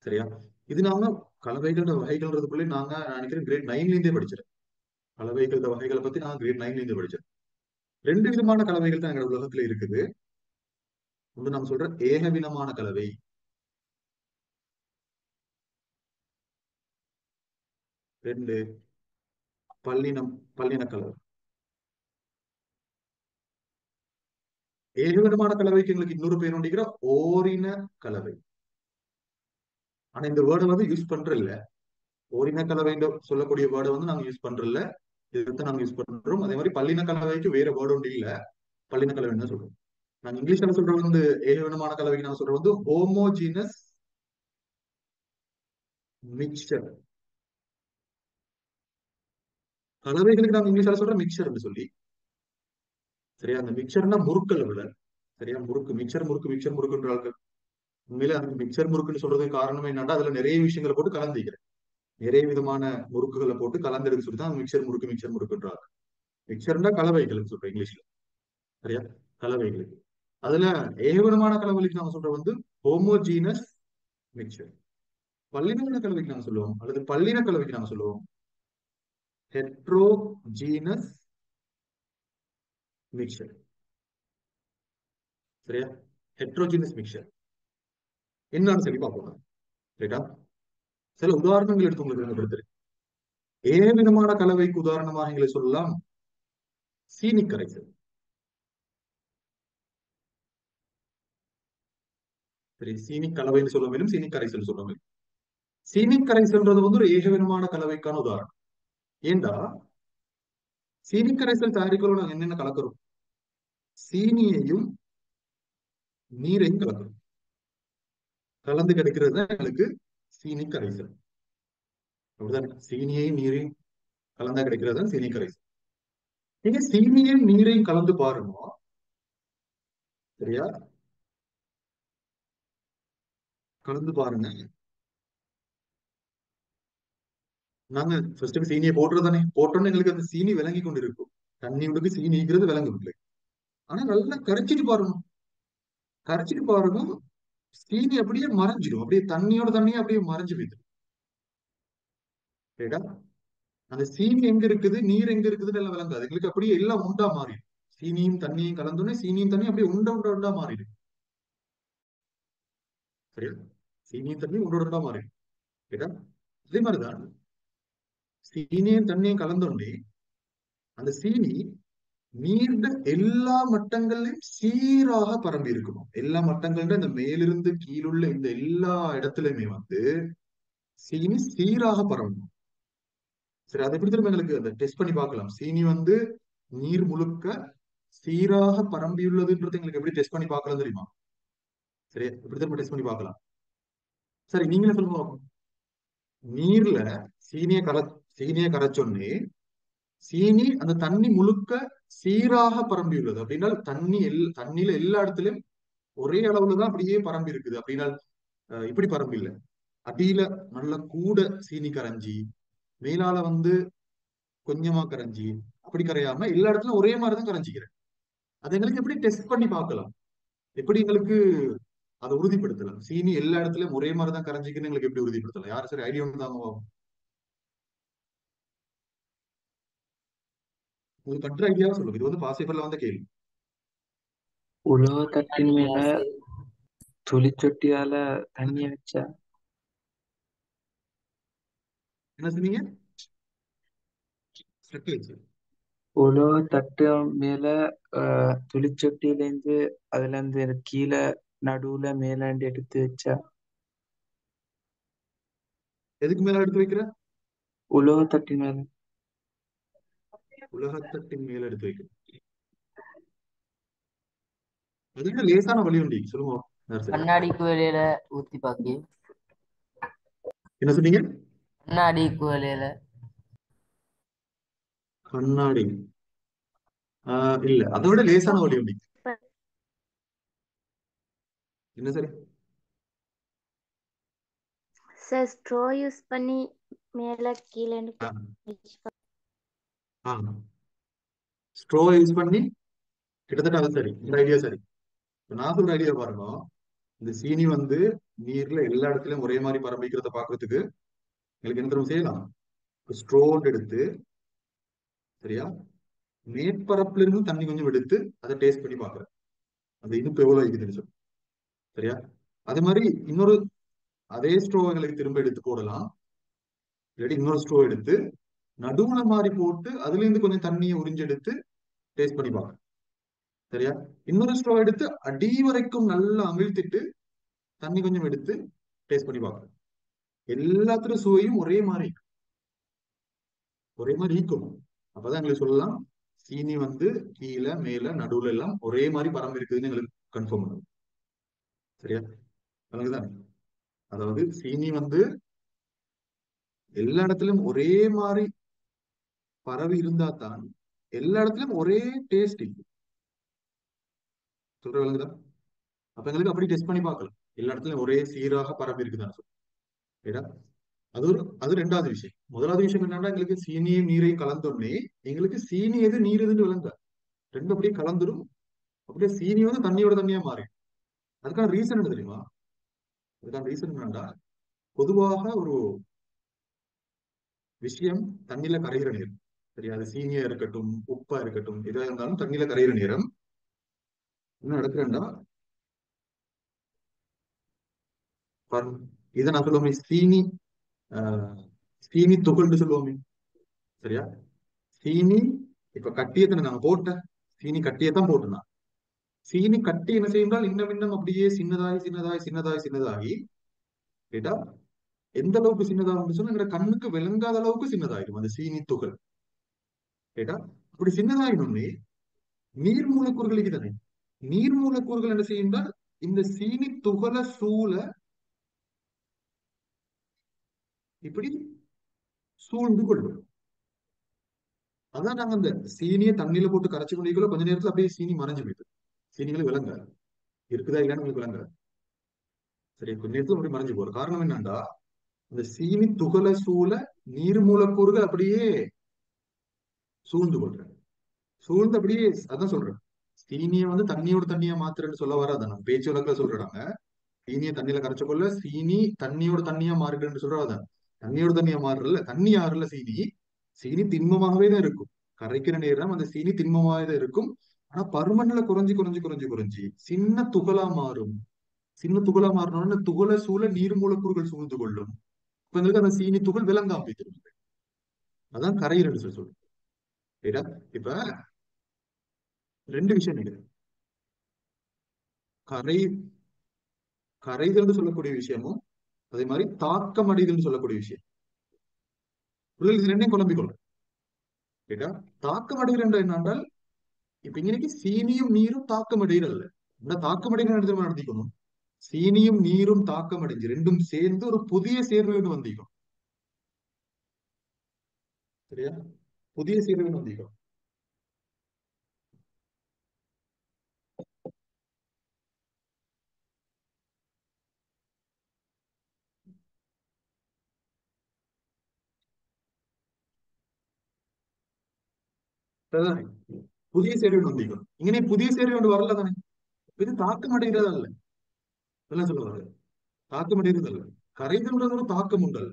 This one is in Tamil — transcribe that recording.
சரியா? இது நாங்க கலவைகளோட வகைகள்ன்றதுக்குள்ளே நாங்க நான் நினைக்கிறேன் கிரேட் 9ல இருந்தே படிச்சிருக்கேன். கலவைகளோட வகைகளை பத்தி நான் கிரேட் 9ல இருந்து படிச்சேன். ரெண்டு விதமான கலவைகள் தான் எங்க உலகத்துல இருக்குது. ஒன்று நம்ம சொல்ற ஏகவினமான கலவை, ரெண்டு பல்லின கலவை. ஏகவினமான கலவைக்கு எங்களுக்கு இன்னொரு பேர் உண்டிக்கிற ஓரின கலவை. ஆனா இந்த வேர்டை வந்து யூஸ் பண்ற இல்ல. ஓரின கலவை சொல்லக்கூடிய வேர்டை வந்து நாங்க யூஸ் பண்றதில்ல. இதுதான் நாங்க யூஸ் பண்றோம். அதே மாதிரி பல்லின கலவைக்கு வேற வேர்டு ஒன்று இல்ல. பல்லின கலவைன்னு தான் சொல்றோம். நாங்க இங்கிலீஷ்ல சொல்றது வந்து ஏகவினமான கலவைக்கு நாங்க சொல்றது வந்து ஹோமோஜீனஸ் மிக்சர். கலவைகளுக்கு நாங்க இங்கிலீஷ்ல சொல்ற மிக்சர்னு சொல்லி. சரியா? அந்த மிக்சர்னா முறுக்கல் விட. சரியா? முறுக்கு மிக்சர் முறுக்கு மிக்சர் முறுக்குன்ற ஆட்கள் உண்மையில அதுக்கு மிக்சர் முறுக்குன்னு சொல்றதுக்கு காரணம் என்னன்னா அதுல நிறைய விஷயங்களை போட்டு கலந்துக்கிறேன். நிறைய விதமான முறுக்குகளை போட்டு கலந்தெடுக்க சொல்லி தான் மிக்சர் முறுக்குன்றாங்க. மிக்சர்னா கலவைகளுக்கு சொல்றேன் இங்கிலீஷ்ல. சரியா? கலவைகளுக்கு. அதுல ஏகவிதமான கலவைகளுக்கு நாம சொல்றது வந்து ஹோமோஜீனஸ் மிக்சர். பல்லின கலவைக்கு நாம சொல்லுவோம், அல்லது பல்லின கலவைக்கு நாம சொல்லுவோம் ஹெட்ரோஜீனஸ் மிக்சர். சரியா? ஹெட்ரோஜீனஸ் மிக்சர் என்னன்னு சொல்லி பார்ப்போம். ரைட்டா? சில உதாரணங்கள் எடுத்து உங்களுக்கு விளங்கப்படுத்துறேன். ஏகவிதமான கலவைக்கு உதாரணமாக எங்களை சொல்லலாம் சீனி கரைசல். சரி, சீனி கலவைன்னு சொல்ல வேண்டும், சீனி கரைசல் சொல்ல வேண்டும். சீனி கரைசல்ன்றது வந்து ஒரு ஏகவிதமான கலவைக்கான உதாரணம். ஏண்டா சீனி கரைசல் தயாரிக்கிறோம் நாங்க என்னென்ன கலக்கிறோம்? சீனியையும் நீரையும் கலக்கிறோம். கலந்து கிடைக்கிறது தான் எங்களுக்கு சீனி கரைசல். அப்படிதான், சீனியையும் நீரையும் கலந்தா கிடைக்கிறது தான் சீனி கரைசல். நீங்க சீனியையும் நீரையும் கலந்து பாருங்க. சரியா? கலந்து பாருங்க. நாங்க ஃபர்ஸ்ட் சீனியை போட்டுறதானே, போட்டோன்னு எங்களுக்கு அந்த சீனி விளங்கி கொண்டு இருக்கும். தண்ணி உடுக்கு சீனிங்கிறது விளங்கும் இல்லை. ஆனா நல்லா கரைச்சிட்டு பாருங்க. கரைச்சிட்டு பாருங்க, சீனி அப்படியே மறைஞ்சிடும். அப்படியே தண்ணியோட தண்ணியே அப்படியே மறைஞ்சு போயிடும். ரைட்டா? அந்த சீனி எங்க இருக்குது, நீர் எங்க இருக்குதுன்னு எல்லாம் விளங்காது எங்களுக்கு. அப்படியே எல்லாம் உண்டா மாறிடும். சீனியும் தண்ணியும் கலந்தோடனே சீனியும் தண்ணி அப்படியே உண்டா மாறிடும். சரியா? சீனியும் தண்ணியும் உண்டா மாறிடும். ரைட்டா? அதே மாதிரிதான் சீனியும் தண்ணியும் கலந்தோடனே அந்த சீனி நீர்ட எல்லா மட்டங்கள்லயும் சீராக பரம்பி இருக்கணும். எல்லா மட்டங்கள்ல இந்த மேலிருந்து கீழுள்ள இந்த எல்லா இடத்துலயுமே வந்து சீனி சீராக பரவணும். சரி, அதை எப்படி திரும்ப எங்களுக்கு அந்த டெஸ்ட் பண்ணி பார்க்கலாம். சீனி வந்து நீர் முழுக்க சீராக பரம்பியுள்ளதுன்றது எங்களுக்கு எப்படி டெஸ்ட் பண்ணி பார்க்கலாம் தெரியுமா? சரி, எப்படி திரும்ப டெஸ்ட் பண்ணி பார்க்கலாம். சரி, நீங்களே சொல்லுங்க பார்ப்போம். நீர்ல சீனியை கர சீனியை கரைச்சோன்னே சீனி அந்த தண்ணி முழுக்க சீராக பரம்பியுள்ளது அப்படின்னா தண்ணியில எல்லா இடத்துலயும் ஒரே அளவுலதான் அப்படியே பரம்பி இருக்குது அப்படின்னா இப்படி பரம்பு இல்லை. அடியில நல்ல கூட சீனி கரைஞ்சி மேலால வந்து கொஞ்சமா கரைஞ்சி அப்படி கரையாம எல்லா இடத்துலயும் ஒரே மாதிரிதான் கரைஞ்சிக்கிறேன். அதை எங்களுக்கு எப்படி டெஸ்ட் பண்ணி பார்க்கலாம்? எப்படி எங்களுக்கு அதை உறுதிப்படுத்தலாம்? சீனி எல்லா இடத்துலயும் ஒரே மாதிரிதான் கரைஞ்சிக்குன்னு எங்களுக்கு எப்படி உறுதிப்படுத்தலாம்? யாரும் சரி ஐடியா ஒன்று தாங்க. உங்களுக்கு கற்ற ஐடியாவா சொல்லுங்க. இது வந்து பாசிபிள்ல வந்த கேள்வி. உலோகத்தட்டின் மேல துளிச்சொட்டியால தண்ணிய வச்சா என்ன சொன்னீங்க? ஸ்ட்ரக் ஆயிடுச்சு. உலோகத்தட்டு மேல துளிச்சொட்டியில இருந்து அதுல இருந்து கீழே நடுவுல மேலாண்டி எடுத்து வச்சா எதுக்கு மேல எடுத்து வைக்கிற? உலோகத்தட்டின் மேல உலகத்தட்டின் மேல எடுத்து வைக்கிற. அது என்ன லேசான வழி உண்டி சொல்லுங்க. சரி, கண்ணாடி குவளையில ஊத்தி பாக்கி. என்ன சொன்னீங்க? கண்ணாடி குவளையில. கண்ணாடி இல்ல, அதை விட லேசான வழி உண்டி. என்ன சரி? சார் ஸ்ட்ரோ யூஸ் பண்ணி மேல கீழே ஸ்ட்ரோ யூஸ் பண்ணி கிட்டத்தட்ட அது சரி. இந்த ஐடியா சரி. நான் சொல்ற ஐடியா பாருங்க. இந்த சீனி வந்து நீர்ல எல்லா இடத்துலயும் ஒரே மாதிரி பரம்பிக்கிறத பாக்குறதுக்கு எங்களுக்கு என்ன தெரியும் செய்யலாம்? ஸ்ட்ரோன் எடுத்து, சரியா, மேற்பரப்புல இருந்து தண்ணி கொஞ்சம் எடுத்து அதை டேஸ்ட் பண்ணி பாக்குறேன் அந்த இனிப்பு எவ்வளவு இருக்குதுன்னு சொல்லி. சரியா? அதே மாதிரி இன்னொரு அதே ஸ்ட்ரோ எங்களுக்கு திரும்ப எடுத்து போடலாம். இல்லாட்டி இன்னொரு ஸ்ட்ரோ எடுத்து நடுவுல மாதிரி போட்டு அதுல இருந்து கொஞ்சம் தண்ணியை உறிஞ்செடுத்து டேஸ்ட் பண்ணி பார்க்கணும். சரியா? இன்னொரு ஸ்ட்ரோ எடுத்து அடி வரைக்கும் நல்லா அமிழ்த்திட்டு தண்ணி கொஞ்சம் எடுத்து டேஸ்ட் பண்ணி பார்க்கணும். எல்லாத்துலயும் சுவையும் ஒரே மாதிரி ஈக்கும். அப்பதான் எங்களுக்கு சொல்லலாம் சீனி வந்து கீழே மேல நடுவுல எல்லாம் ஒரே மாதிரி பரம்பு இருக்குதுன்னு எங்களுக்கு கன்ஃபார்ம் பண்ணும். சரியா? அதுதான், அதாவது சீனி வந்து எல்லா இடத்துலயும் ஒரே மாதிரி பரவி இருந்தா தான் எல்லா இடத்துலயும் ஒரே டேஸ்ட் இருக்கு. சொல்ற விளங்குதா? அப்ப எங்களுக்கு அப்படி டெஸ்ட் பண்ணி பார்க்கலாம் எல்லா இடத்துலயும் ஒரே சீராக பரவி இருக்குதான்னு சொல்லி. சரியா? அது ரெண்டாவது விஷயம். முதலாவது விஷயம் என்னன்னா, எங்களுக்கு சீனியும் நீரையும் கலந்தோடனே எங்களுக்கு சீனி எது நீர் எதுன்னு விளங்க ரெண்டு அப்படியே கலந்துடும். அப்படியே சீனி வந்து தண்ணியோட தண்ணியா மாறி. அதுக்கான ரீசன் என்ன தெரியுமா? அதுக்கான ரீசன் என்னன்னா, பொதுவாக ஒரு விஷயம் தண்ணியில கரைகிற நேரம், சரியா, அது சீனியா இருக்கட்டும் உப்பா இருக்கட்டும் எதா இருந்தாலும் தண்ணியில கரைகிற நேரம் என்ன நடக்குறேன்னா, இதை நான் சொல்லுவோமே சீனி ஆஹ் சீனி துகள்னு சொல்லுவோமே. சரியா? சீனி இப்ப கட்டியத்தை நாங்க போட்ட சீனி கட்டியத்தான் போட்டுனா சீனி கட்டி என்ன செய்யறால் இன்னும் இன்னும் அப்படியே சின்னதாகி கேட்டா எந்த அளவுக்கு சின்னதாகும் சொன்னா எங்க கண்ணுக்கு விளங்காத அளவுக்கு சின்னதாயிடும் அந்த சீனி துகள். கேட்டா அப்படி சின்னதாயிடும்னே நீர் மூலக்கூறுகளுக்கு தானே. நீர் மூலக்கூறுகள் என்ன செய்யும்னால் இந்த சீனி துகளை சூழ இப்படி சூழ்ந்து கொள்ளும். அதான் நாங்க அந்த சீனியை தண்ணியில போட்டு கரைச்சு கொண்டிருக்கோம். கொஞ்ச நேரத்துல அப்படியே சீனி மறைஞ்சு போயிடுது. சீனிகள் விளங்க இருக்குதா இல்லைன்னு உங்களுக்கு விளங்க. சரி, கொஞ்ச நேரத்துல அப்படி மறைஞ்சு போற காரணம் என்னன்னா, அந்த சீனி துகளை சூழ நீர் மூலக்கூறுகள் அப்படியே சூழ்ந்து கொள்றேன். சூழ்ந்து அப்படியே அதான் சொல்றேன். சீனியை வந்து தண்ணியோட தண்ணியா மாத்துறேன்னு சொல்ல வராத நம்ம பேச்சு வழக்குல சொல்றாங்க. சீனியை தண்ணியில கரைச்ச கொள்ள சீனி தண்ணியோட தண்ணியா மாறிடுன்னு சொல்றாதான். தண்ணியோட தண்ணியா மாறுறல, தண்ணி ஆறுல சீனி. சீனி திண்மமாகவே தான் இருக்கும். கரைக்கிற நேரம் அந்த சீனி திண்மமாகவே தான் இருக்கும். ஆனா பருமன்ல குறைஞ்சு சின்ன துகளா மாறும். சின்ன துகளா மாறினோட துகளை சூழ நீர் மூலக்கூறுகள் சூழ்ந்து கொள்ளும். இப்ப எங்களுக்கு அந்த சீனி துகள் விளங்காம போயிட்டு அதான் கரையிறன்னு சொல்லி சொல்றோம். சரியா? இப்ப ரெண்டு விஷயம் நினைக்கிறேன். கரை கரைதல்னு சொல்லக்கூடிய விஷயமும் அதே மாதிரி தாக்கம் அடைதல்னு சொல்லக்கூடிய விஷயம். பிள்ளைகள் இது ரெண்டையும் குழம்பிக்கொள்ளும். கேட்டா தாக்கம் அடைகிற என்னென்றால் இப்ப இன்னைக்கு சீனியும் நீரும் தாக்கம் அடைகிறல்ல. இந்த தாக்கம் அடைகிற நடத்திக்கணும். சீனியும் நீரும் தாக்கம் அடைஞ்சு ரெண்டும் சேர்ந்து ஒரு புதிய சேர்வு வந்திக்கும். சரியா? புதிய சேர்வு வந்திக்கும். சரிதானே? புதிய சேர்வு வந்திக்கும். இங்கே புதிய சேர்வு ஒன்று வரல தானே. இது தாக்கம் அடைகிறதா இல்ல. இதெல்லாம் சொல்லுவாங்க தாக்கம் அடைகிறது அல்ல. கரைதல்ன்றது ஒரு தாக்கம் உண்டல்.